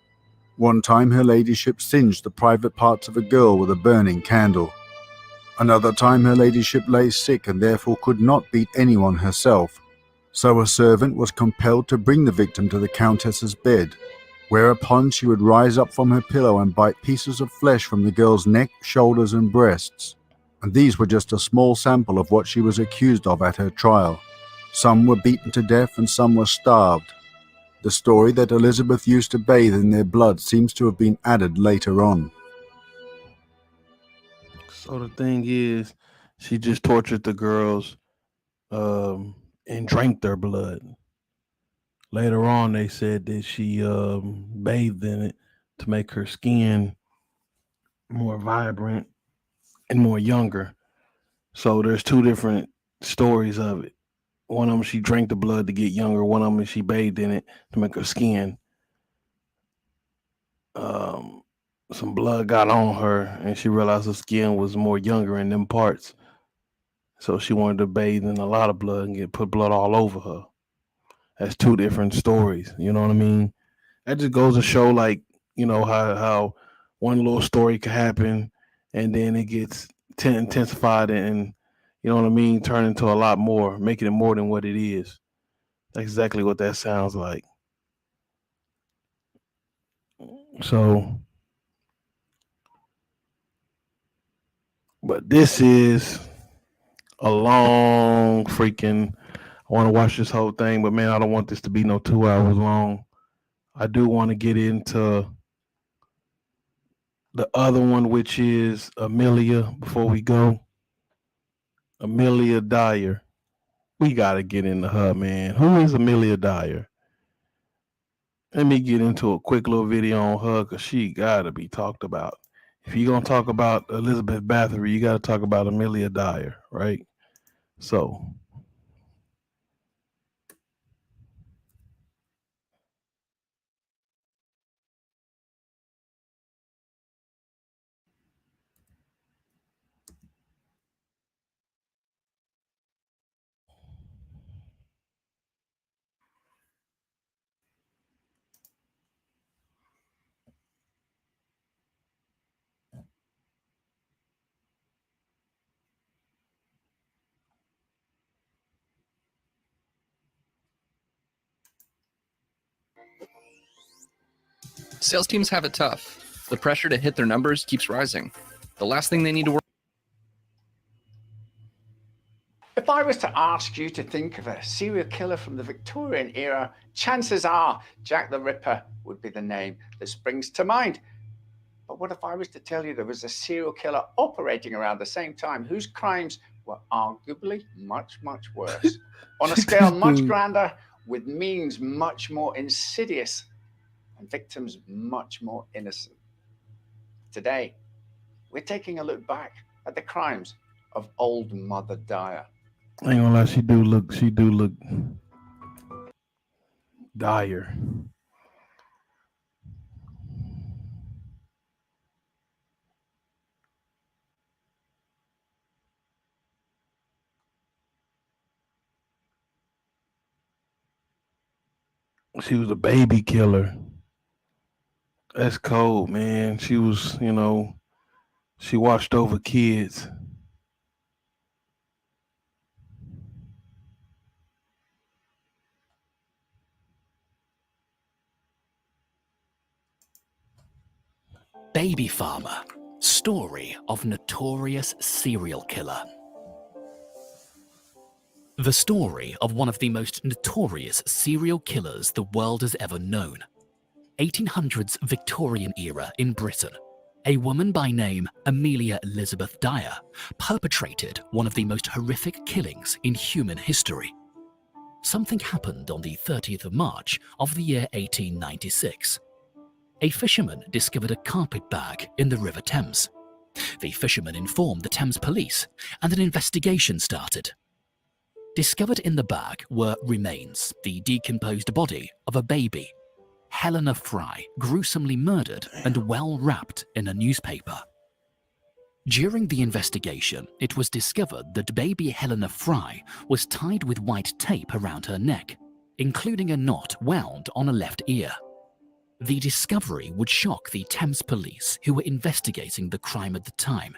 One time her ladyship singed the private parts of a girl with a burning candle. Another time her ladyship lay sick and therefore could not beat anyone herself, so a servant was compelled to bring the victim to the countess's bed, whereupon she would rise up from her pillow and bite pieces of flesh from the girl's neck, shoulders and breasts. And these were just a small sample of what she was accused of at her trial. Some were beaten to death and some were starved. The story that Elizabeth used to bathe in their blood seems to have been added later on.
So the thing is, she just tortured the girls and drank their blood. Later on, they said that she bathed in it to make her skin more vibrant and more younger. So there's two different stories of it. One of them, she drank the blood to get younger. One of them, she bathed in it to make her skin. Some blood got on her, and she realized her skin was more younger in them parts. So she wanted to bathe in a lot of blood and put blood all over her. That's two different stories. You know what I mean? That just goes to show, like, how one little story could happen, and then it gets intensified and you know what I mean, turn into a lot more, making it more than what it is. That's exactly what that sounds like. So, but this is a long freaking. I want to watch this whole thing, but man, I don't want this to be no 2 hours long. I do want to get into the other one, which is Amelia, before we go. Amelia Dyer. We got to get into her, man. Who is Amelia Dyer? Let me get into a quick little video on her because she got to be talked about. If you're going to talk about Elizabeth Bathory, you got to talk about Amelia Dyer, right? So,
Sales teams have it tough. The pressure to hit their numbers keeps rising. The last thing they need to worry.
If I was to ask you to think of a serial killer from the Victorian era, chances are Jack the Ripper would be the name that springs to mind. But what if I was to tell you there was a serial killer operating around the same time whose crimes were arguably much, much worse, on a scale much grander, with means much more insidious, and victims much more innocent? Today, we're taking a look back at the crimes of Old Mother Dyer.
I ain't gonna lie, she do look dire. She was a baby killer. That's cold, man. She was, she watched over kids.
Baby Farmer, story of notorious serial killer. The story of one of the most notorious serial killers the world has ever known. 1800s Victorian era in Britain. A woman by name Amelia Elizabeth Dyer perpetrated one of the most horrific killings in human history. Something happened on the 30th of March of the year 1896. A fisherman discovered a carpet bag in the River Thames. The fisherman informed the Thames police, and an investigation started. Discovered in the bag were remains, the decomposed body of a baby, Helena Fry, gruesomely murdered and well wrapped in a newspaper. During the investigation, it was discovered that baby Helena Fry was tied with white tape around her neck, including a knot wound on a left ear. The discovery would shock the Thames police, who were investigating the crime at the time.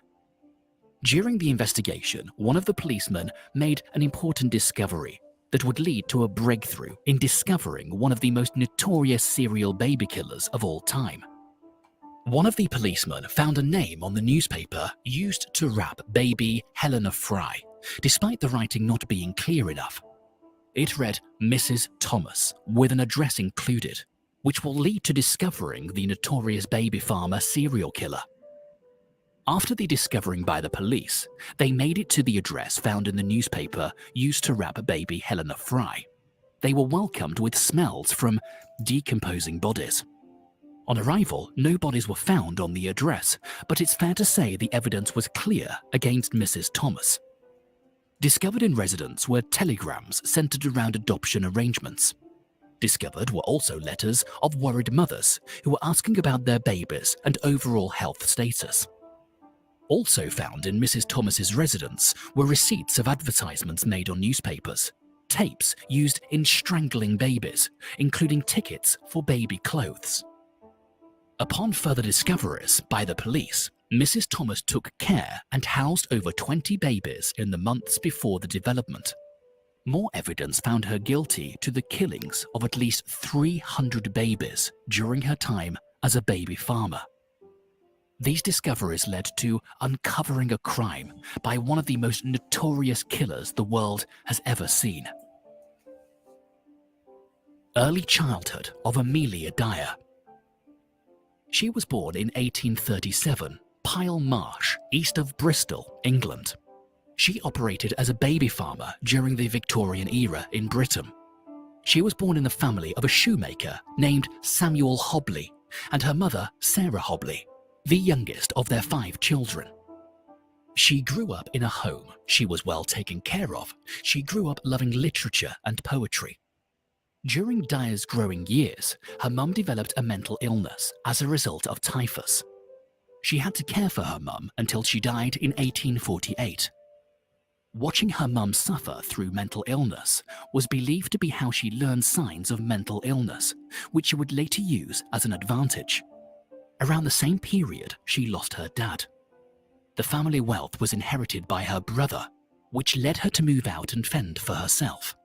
During the investigation, one of the policemen made an important discovery that would lead to a breakthrough in discovering one of the most notorious serial baby killers of all time. One of the policemen found a name on the newspaper used to wrap baby Helena Fry, despite the writing not being clear enough. It read Mrs. Thomas, with an address included, which will lead to discovering the notorious baby farmer serial killer. After the discovering by the police, they made it to the address found in the newspaper used to wrap baby Helena Fry. They were welcomed with smells from decomposing bodies. On arrival, no bodies were found on the address, but it's fair to say the evidence was clear against Mrs. Thomas. Discovered in residence were telegrams centered around adoption arrangements. Discovered were also letters of worried mothers who were asking about their babies and overall health status. Also found in Mrs. Thomas's residence were receipts of advertisements made on newspapers, tapes used in strangling babies, including tickets for baby clothes. Upon further discoveries by the police, Mrs. Thomas took care and housed over 20 babies in the months before the development. More evidence found her guilty to the killings of at least 300 babies during her time as a baby farmer. These discoveries led to uncovering a crime by one of the most notorious killers the world has ever seen. Early childhood of Amelia Dyer. She was born in 1837, Pile Marsh, east of Bristol, England. She operated as a baby farmer during the Victorian era in Britain. She was born in the family of a shoemaker named Samuel Hobley and her mother Sarah Hobley, the youngest of their 5 children. She grew up in a home she was well taken care of. She grew up loving literature and poetry. During Dyer's growing years, her mum developed a mental illness as a result of typhus. She had to care for her mum until she died in 1848. Watching her mum suffer through mental illness was believed to be how she learned signs of mental illness, which she would later use as an advantage. Around the same period, she lost her dad. The family wealth was inherited by her brother, which led her to move out and fend for herself.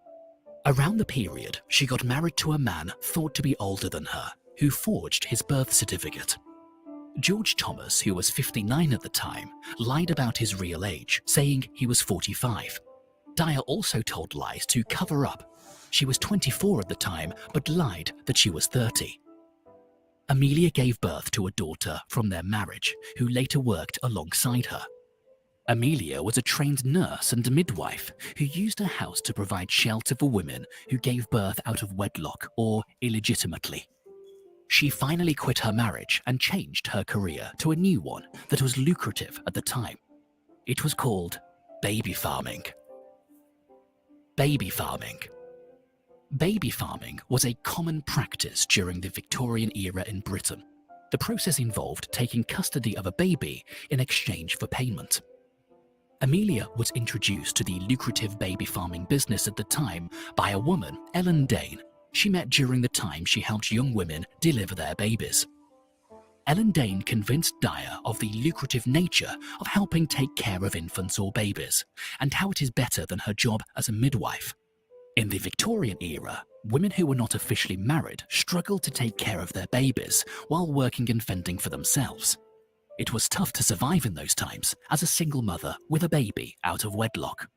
Around the period, she got married to a man thought to be older than her, who forged his birth certificate. George Thomas, who was 59 at the time, lied about his real age, saying he was 45. Dyer also told lies to cover up. She was 24 at the time, but lied that she was 30. Amelia gave birth to a daughter from their marriage, who later worked alongside her. Amelia was a trained nurse and midwife who used her house to provide shelter for women who gave birth out of wedlock or illegitimately. She finally quit her marriage and changed her career to a new one that was lucrative at the time. It was called baby farming. Baby farming. Baby farming was a common practice during the Victorian era in Britain. The process involved taking custody of a baby in exchange for payment. Amelia was introduced to the lucrative baby farming business at the time by a woman, Ellen Dane, she met during the time she helped young women deliver their babies. Ellen Dane convinced Dyer of the lucrative nature of helping take care of infants or babies, and how it is better than her job as a midwife. In the Victorian era, women who were not officially married struggled to take care of their babies while working and fending for themselves. It was tough to survive in those times as a single mother with a baby out of wedlock.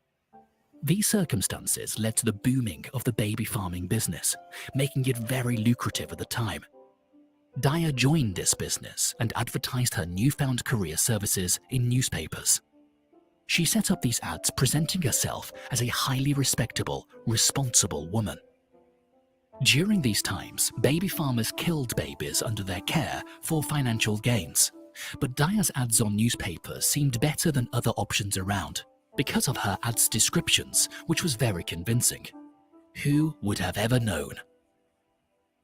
These circumstances led to the booming of the baby farming business, making it very lucrative at the time. Dyer joined this business and advertised her newfound career services in newspapers. She set up these ads presenting herself as a highly respectable, responsible woman. During these times, baby farmers killed babies under their care for financial gains, but Dyer's ads on newspapers seemed better than other options around because of her ads' descriptions, which was very convincing. Who would have ever known?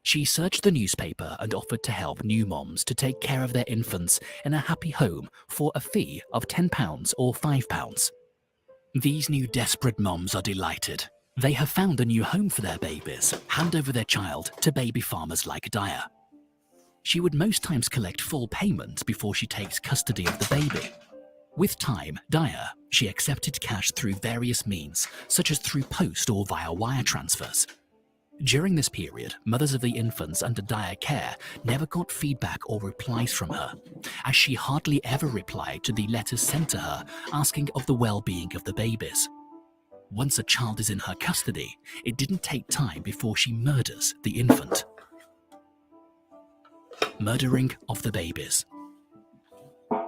She searched the newspaper and offered to help new moms to take care of their infants in a happy home for a fee of £10 or £5. These new desperate moms are delighted. They have found a new home for their babies, hand over their child to baby farmers like Dyer. She would most times collect full payment before she takes custody of the baby. With time, Dyer, she accepted cash through various means, such as through post or via wire transfers. During this period, mothers of the infants under Dyer care never got feedback or replies from her, as she hardly ever replied to the letters sent to her asking of the well-being of the babies. Once a child is in her custody, it didn't take time before she murders the infant. Murdering of the babies.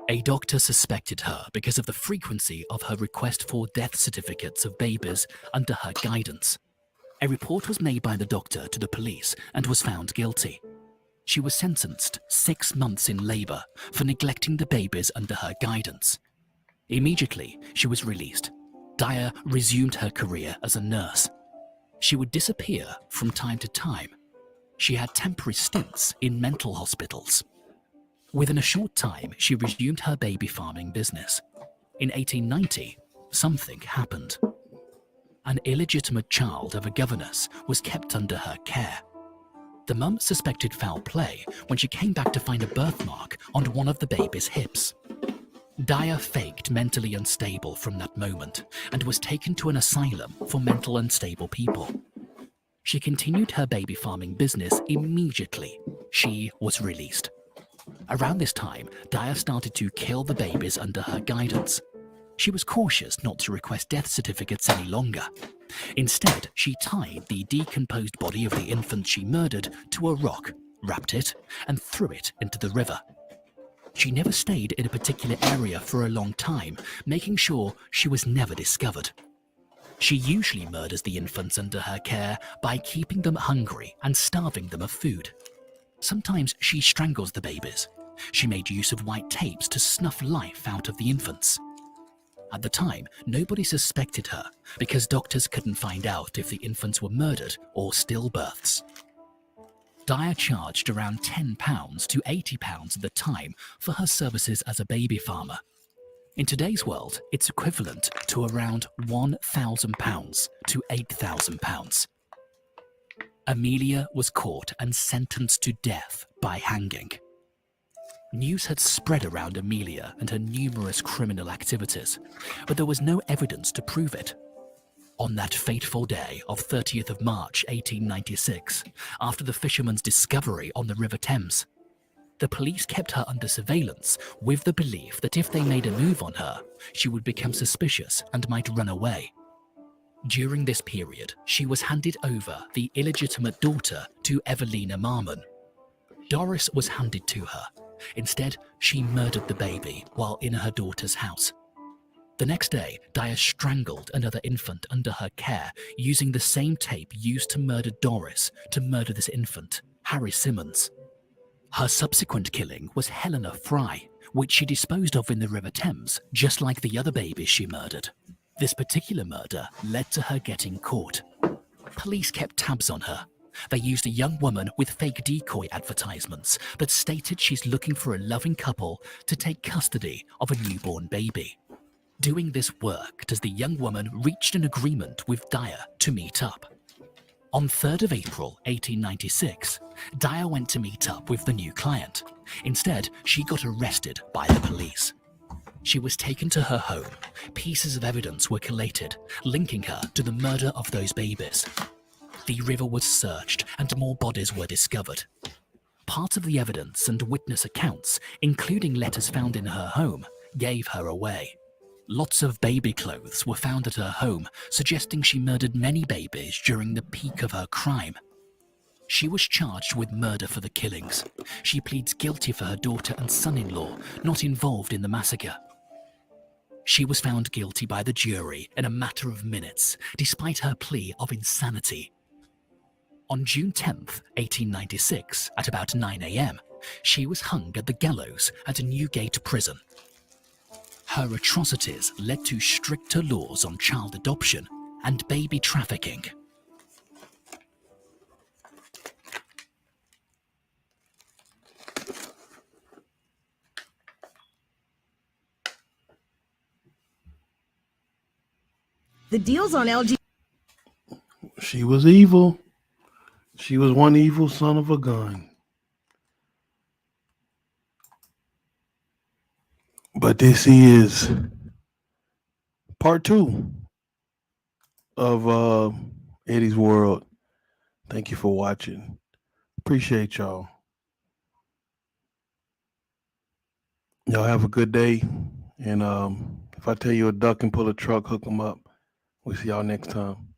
A doctor suspected her because of the frequency of her request for death certificates of babies under her guidance. A report was made by the doctor to the police and was found guilty. She was sentenced 6 months in labor for neglecting the babies under her guidance. Immediately, she was released. Dyer resumed her career as a nurse. She would disappear from time to time. She had temporary stints in mental hospitals. Within a short time, she resumed her baby farming business. In 1890, something happened. An illegitimate child of a governess was kept under her care. The mum suspected foul play when she came back to find a birthmark on one of the baby's hips. Dyer faked mentally unstable from that moment and was taken to an asylum for mental unstable people. She continued her baby farming business immediately. She was released. Around this time, Dyer started to kill the babies under her guidance. She was cautious not to request death certificates any longer. Instead, she tied the decomposed body of the infant she murdered to a rock, wrapped it, and threw it into the river. She never stayed in a particular area for a long time, making sure she was never discovered. She usually murders the infants under her care by keeping them hungry and starving them of food. Sometimes she strangles the babies. She made use of white tapes to snuff life out of the infants. At the time, nobody suspected her because doctors couldn't find out if the infants were murdered or stillbirths. Dyer charged around £10 to £80 at the time for her services as a baby farmer. In today's world, it's equivalent to around £1,000 to £8,000. Amelia was caught and sentenced to death by hanging. News had spread around Amelia and her numerous criminal activities, but there was no evidence to prove it. On that fateful day of 30th of March 1896, after the fisherman's discovery on the River Thames, the police kept her under surveillance with the belief that if they made a move on her, she would become suspicious and might run away. During this period, she was handed over the illegitimate daughter to Evelina Marmon. Doris was handed to her. Instead, she murdered the baby while in her daughter's house. The next day, Dyer strangled another infant under her care using the same tape used to murder Doris to murder this infant, Harry Simmons. Her subsequent killing was Helena Fry, which she disposed of in the River Thames, just like the other babies she murdered. This particular murder led to her getting caught. Police kept tabs on her. They used a young woman with fake decoy advertisements that stated she's looking for a loving couple to take custody of a newborn baby. Doing this work as the young woman reached an agreement with Dyer to meet up. On 3rd of April 1896, Dyer went to meet up with the new client. Instead, she got arrested by the police. She was taken to her home. Pieces of evidence were collated, linking her to the murder of those babies. The river was searched and more bodies were discovered. Part of the evidence and witness accounts, including letters found in her home, gave her away. Lots of baby clothes were found at her home, suggesting she murdered many babies during the peak of her crime. She was charged with murder for the killings. She pleads guilty for her daughter and son-in-law not involved in the massacre. She was found guilty by the jury in a matter of minutes, despite her plea of insanity. On June 10th, 1896, at about 9 a.m., she was hung at the gallows at Newgate Prison. Her atrocities led to stricter laws on child adoption and baby trafficking.
The deals on LG.
She was evil. She was one evil son of a gun. But this is part 2 of Eddie's World. Thank you for watching. Appreciate y'all. Y'all have a good day. And if I tell you a duck and pull a truck, hook them up. We'll see y'all next time.